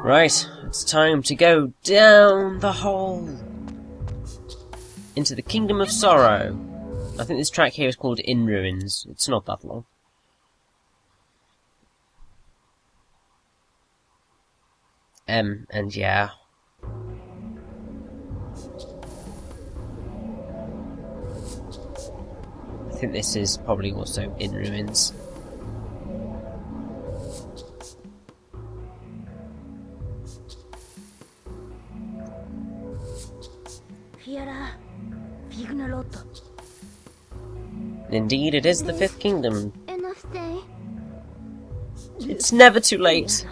Right, it's time to go down the hole into the Kingdom of Sorrow. I think this track here is called In Ruins. It's not that long. And yeah. I think this is probably also In Ruins. Indeed, it is the Fifth Kingdom. It's never too late.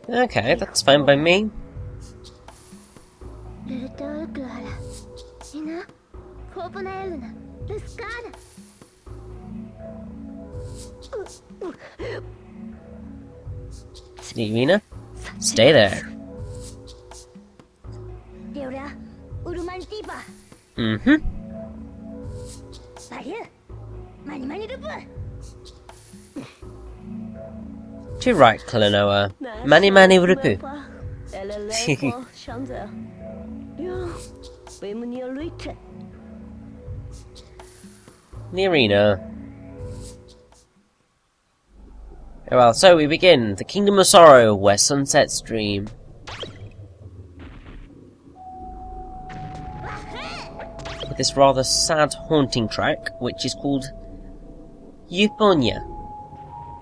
Okay, that's fine by me. Mira-Mira, stay there. Mm-hmm. Too right, Klonoa. Mani mani rupu. The arena. Well, so we begin. The Kingdom of Sorrow, where sunsets dream. With this rather sad, haunting track, which is called Yuponya.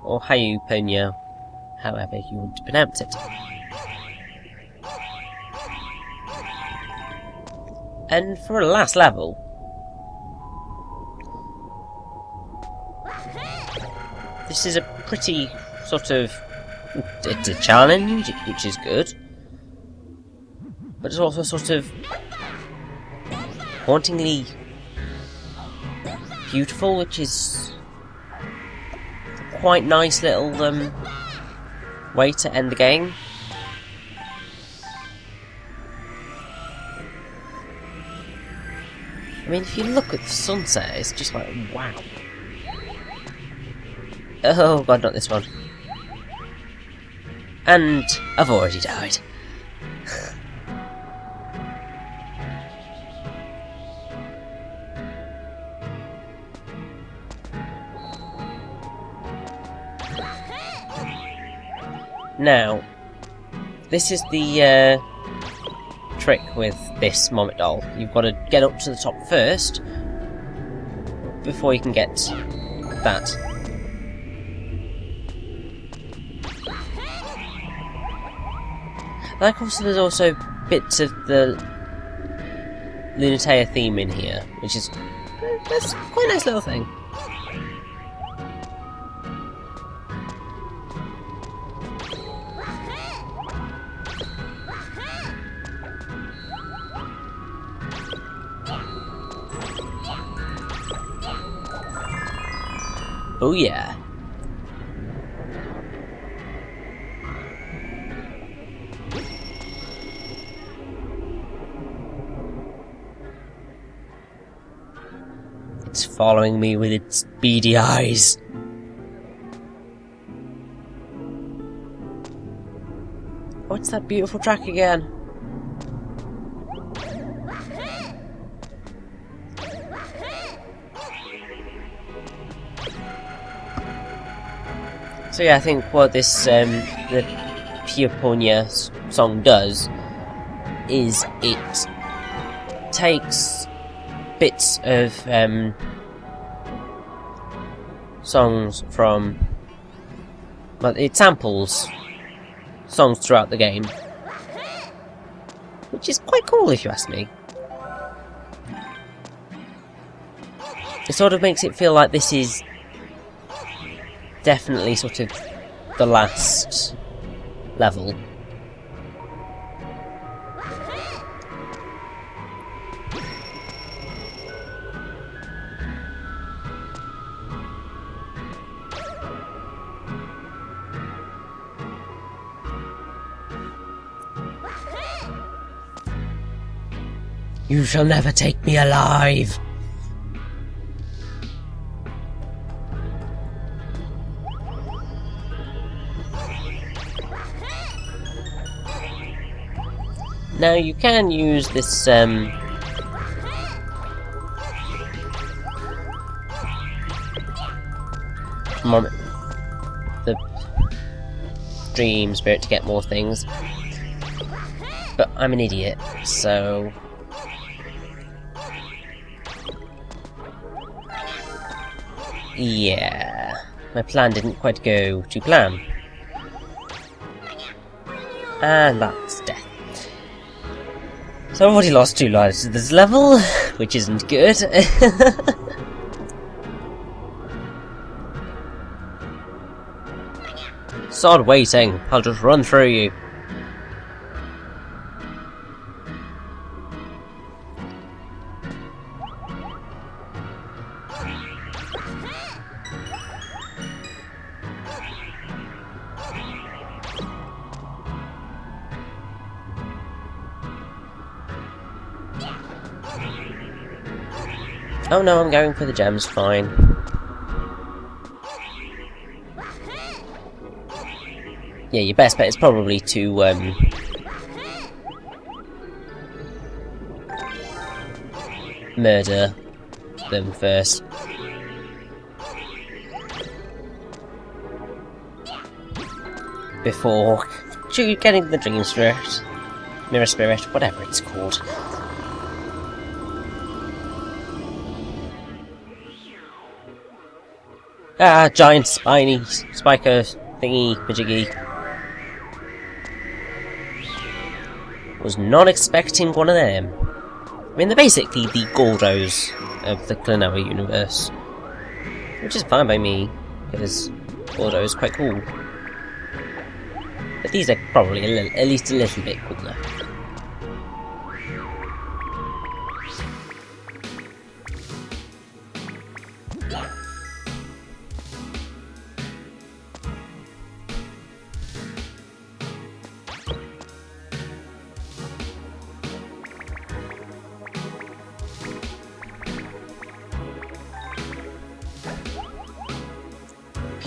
Or Hayuponya, however you want to pronounce it. And for a last level, this is a pretty sort of... it's a challenge, which is good. But it's also sort of hauntingly beautiful, which is a quite nice little way to end the game. I mean, if you look at the sunset, it's just like, wow. Oh god, not this one. And I've already died. Now, this is the trick with this Moment Doll. You've got to get up to the top first before you can get that. Like, also, there's also bits of the Lunatea theme in here, which is that's quite a nice little thing. Oh yeah. It's following me with its beady eyes. What's that beautiful track again? So yeah, I think what this the Yuponya song does is it takes bits of songs from, well, it samples songs throughout the game, which is quite cool if you ask me. It sort of makes it feel like this is definitely sort of the last level. You shall never take me alive! Now you can use this the dream spirit to get more things, but I'm an idiot, so yeah, my plan didn't quite go to plan, and that's death. So I've already lost 2 lives to this level, which isn't good. Sod waiting, I'll just run through you. Oh no, I'm going for the gems, fine. Yeah, your best bet is probably to, murder them first. Before getting the dream spirit, mirror spirit, whatever it's called. Ah, giant spiny spiker thingy majiggy. Was not expecting one of them. I mean, they're basically the Gordos of the Klonoa universe. Which is fine by me, because Gordo is quite cool. But these are probably at least a little bit cooler.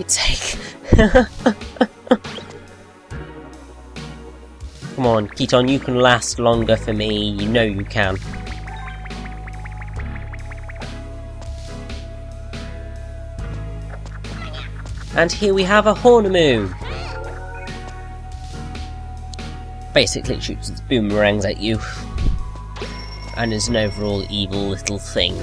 Take. Come on, Keaton, you can last longer for me. You know you can. And here we have a Hornamoo. Basically, it shoots its boomerangs at you, and is an overall evil little thing.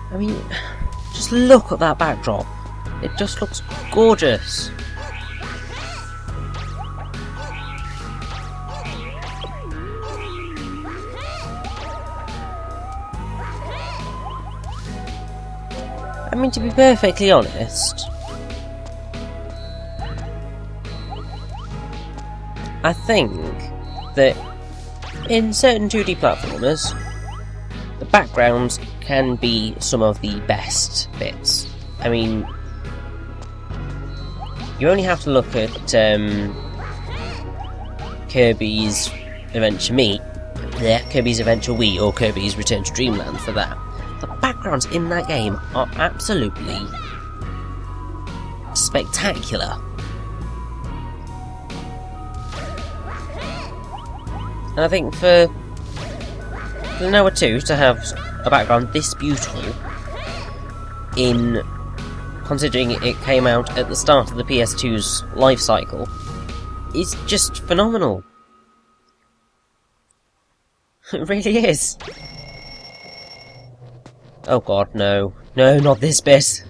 I mean, just look at that backdrop. It just looks gorgeous. I mean, to be perfectly honest, I think that in certain 2D platformers, the backgrounds can be some of the best bits. I mean, you only have to look at Kirby's Adventure Kirby's Adventure Wii, or Kirby's Return to Dreamland for that. The backgrounds in that game are absolutely spectacular. And I think for Klonoa 2 to have a background this beautiful, in considering it came out at the start of the PS2's life cycle, is just phenomenal. It really is. Oh god, no. No, not this bit.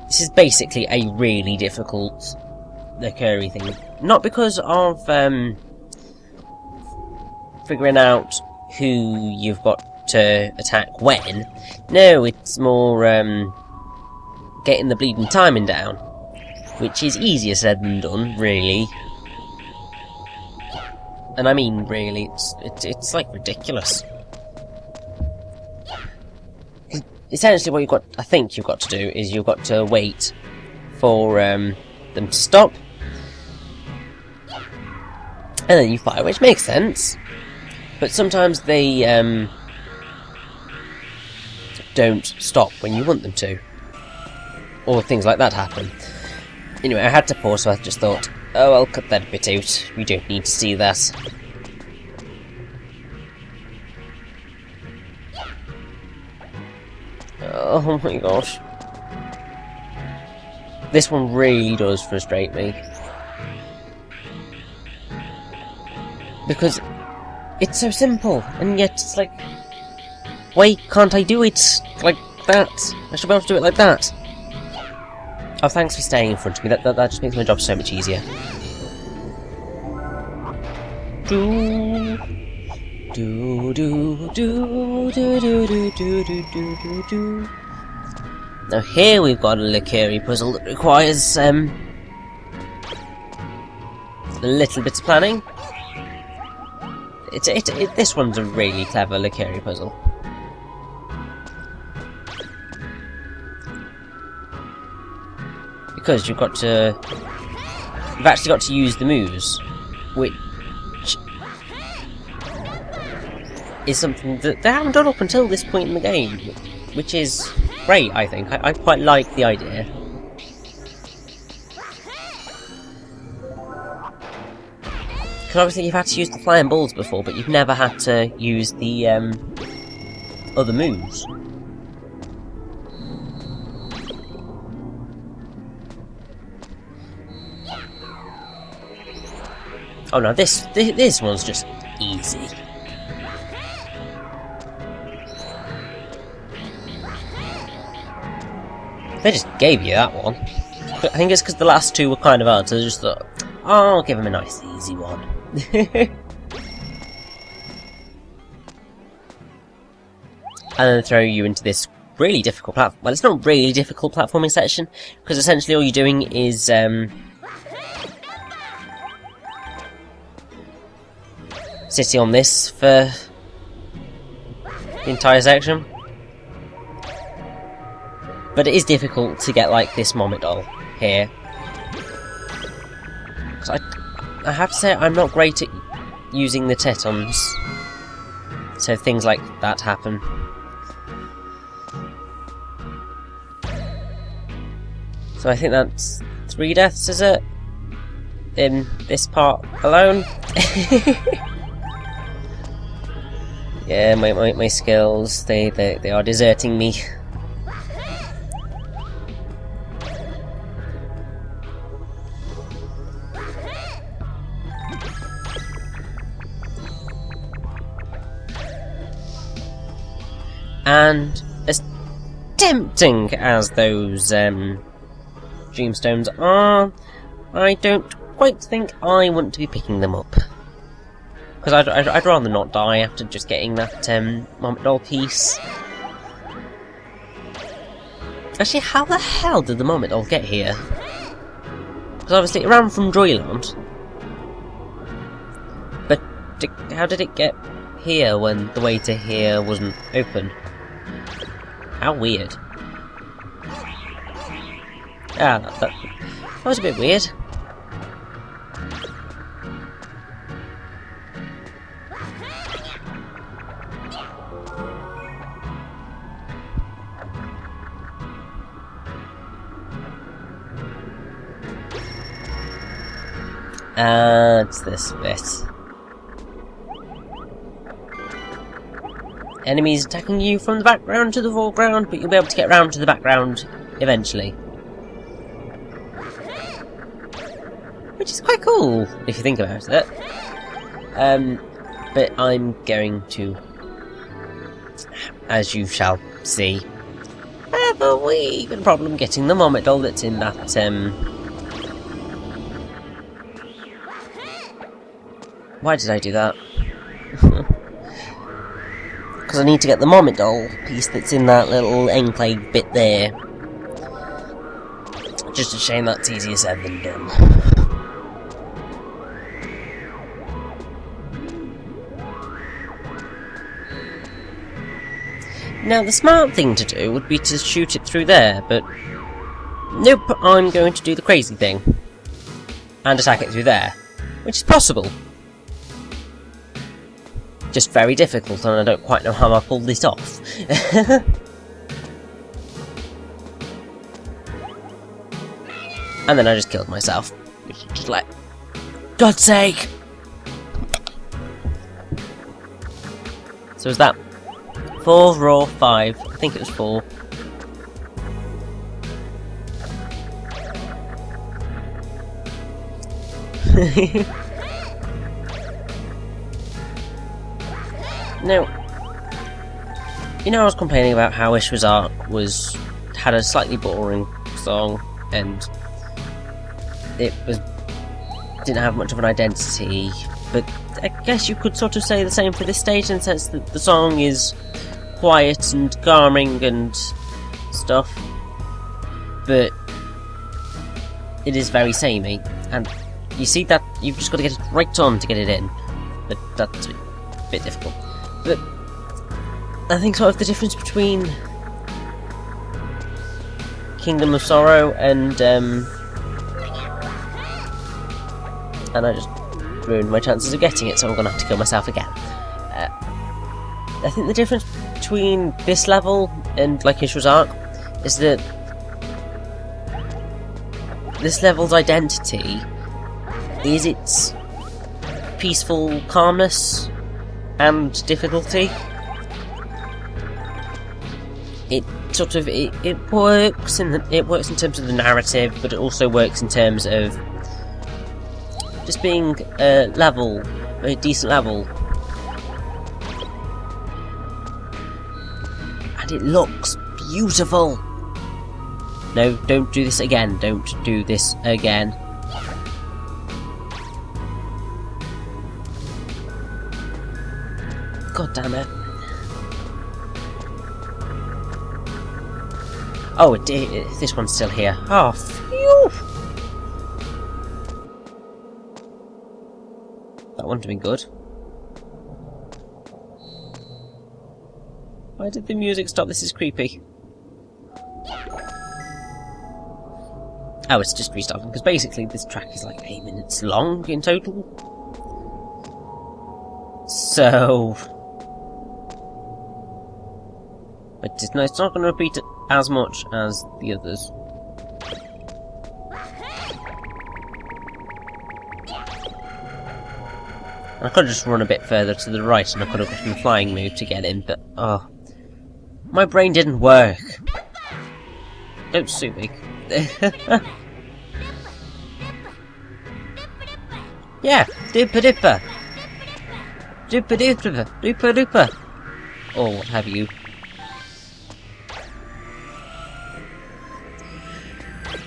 This is basically a really difficult Curry thing. Not because of figuring out who you've got to attack when. No, it's more getting the bleeding timing down. which is easier said than done, really. And I mean, really, it's like ridiculous. Essentially, what I think you've got to do is you've got to wait for them to stop, and then you fire, which makes sense. But sometimes they don't stop when you want them to, or things like that happen. Anyway, I had to pause, so I just thought, oh, I'll cut that bit out. We don't need to see that. Oh my gosh. This one really does frustrate me. Because it's so simple, and yet it's like, why can't I do it like that? I should be able to do it like that. Oh, thanks for staying in front of me. That just makes my job so much easier. Do do do do do do do do do do do. Now here we've got a Lycuri puzzle that requires a little bit of planning. This one's a really clever Lycuri puzzle. Because you've actually got to use the moves, which is something that they haven't done up until this point in the game, which is great, I think. I quite like the idea. Because obviously you've had to use the flying balls before, but you've never had to use the other moves. Oh no, this one's just easy. They just gave you that one. I think it's because the last two were kind of hard, so they just thought, oh, I'll give him a nice easy one. And then throw you into this really difficult platform. Well, it's not really difficult platforming section, because essentially all you're doing is sitting on this for the entire section. But it is difficult to get like this Moment doll here. Because I have to say I'm not great at using the Tetons, so things like that happen. So I think that's 3 deaths, is it? In this part alone? Yeah, my skills, they are deserting me. And as tempting as those dreamstones are, I don't quite think I want to be picking them up. Because I'd rather not die after just getting that Moment doll piece. Actually, how the hell did the Moment doll get here? Because obviously it ran from Joyland. But how did it get here when the way to here wasn't open? How weird. Ah, that was a bit weird. It's this bit. Enemies attacking you from the background to the foreground, but you'll be able to get round to the background eventually. Which is quite cool, if you think about it. But I'm going to, as you shall see, have a wee bit of problem getting the Moment doll that's in that, Why did I do that? Because I need to get the Moment doll piece that's in that little enclave bit there. Just a shame that's easier said than done. Now, the smart thing to do would be to shoot it through there, but nope, I'm going to do the crazy thing and attack it through there, which is possible. Just very difficult, and I don't quite know how I pulled this off. And then I just killed myself. Just like, God's sake! So is that 4 or 5? I think it was 4. Now, you know I was complaining about how Ishwa's Arc had a slightly boring song, and it didn't have much of an identity, but I guess you could sort of say the same for this stage in the sense that the song is quiet and calming and stuff, but it is very samey, and you see that you've just got to get it right on to get it in, but that's a bit difficult. But I think sort of the difference between Kingdom of Sorrow and I just ruined my chances of getting it, so I'm going to have to kill myself again. I think the difference between this level and like Ishwa's Arc is that this level's identity is its peaceful calmness and difficulty. It sort of it works in terms of the narrative, but it also works in terms of just being a decent level, and it looks beautiful. No, don't do this again. Don't do this again. God damn it. Oh, this one's still here. Oh, phew! That wouldn't have been good. Why did the music stop? This is creepy. Oh, it's just restarting, because basically this track is like 8 minutes long in total. So... it's not going to repeat it as much as the others. I could have just run a bit further to the right and I could have gotten a flying move to get in, but oh, my brain didn't work. Don't sue me. Yeah, dipper dipper. Dipper dipper, dipper dipper. Or what have you.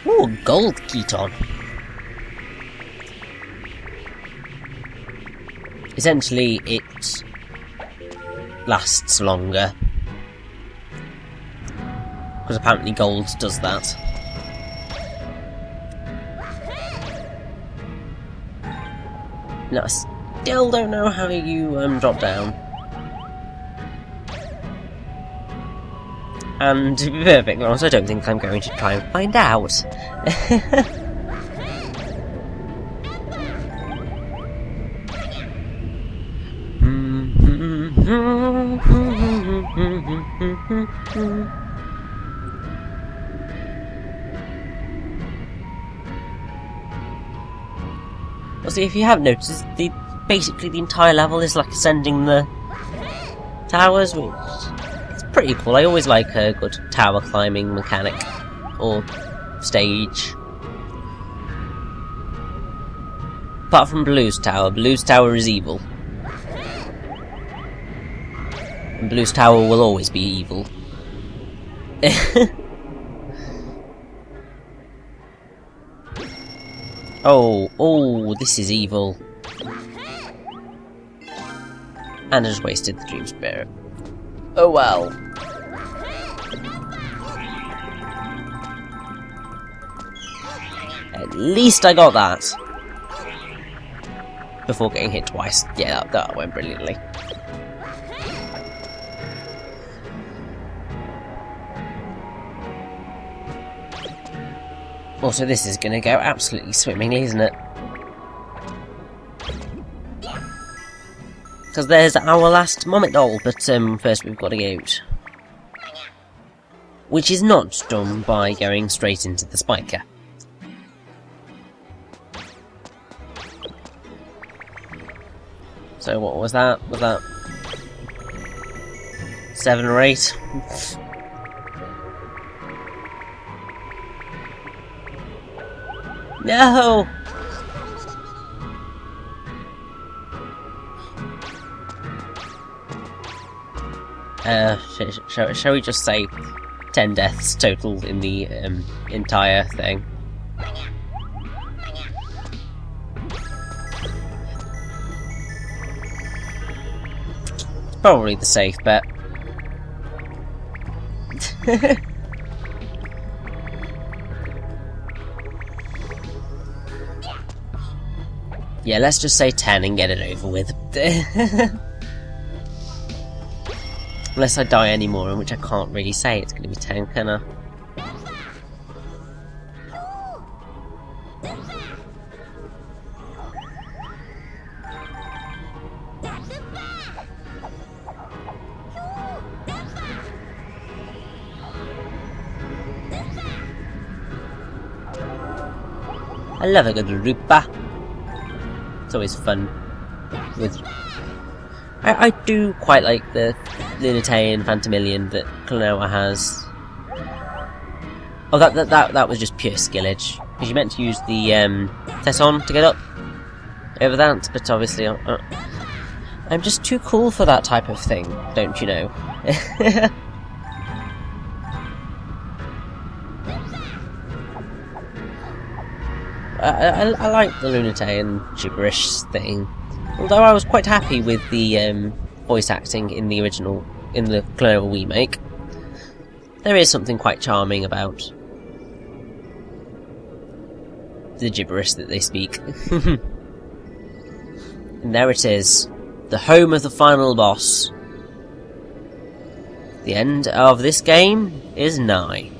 Ooh, gold keton. Essentially, it lasts longer. Because apparently gold does that. Now, I still don't know how you drop down. And to be perfectly honest, I don't think I'm going to try and find out. Well, see, if you have noticed, basically the entire level is like ascending the towers, which is pretty cool. I always like a good tower climbing mechanic, or stage. Apart from Blue's Tower. Blue's Tower is evil. And Blue's Tower will always be evil. Oh, this is evil. And I just wasted the Dream Spirit. Oh well. At least I got that. Before getting hit twice. Yeah, that went brilliantly. Also, this is going to go absolutely swimmingly, isn't it? Because there's our last Moment Doll, but first we've got to go out. Which is not done by going straight into the spiker. So what was that? Was that 7 or 8? No! Shall we just say 10 deaths total in the entire thing? Probably the safe bet. Yeah, let's just say 10 and get it over with. Unless I die anymore, in which I can't really say it's going to be 10, can I? I love a good Rupa. It's always fun with... I do quite like the Lunatea and Phantomillion that Klonoa has. Oh, that was just pure skillage. Because you meant to use the Tesson to get up over that, but obviously I'm just too cool for that type of thing, don't you know? I like the Lunatea and gibberish thing. Although I was quite happy with the voice acting in the original, in the Klonoa remake. There is something quite charming about the gibberish that they speak. And there it is, the home of the final boss. The end of this game is nigh.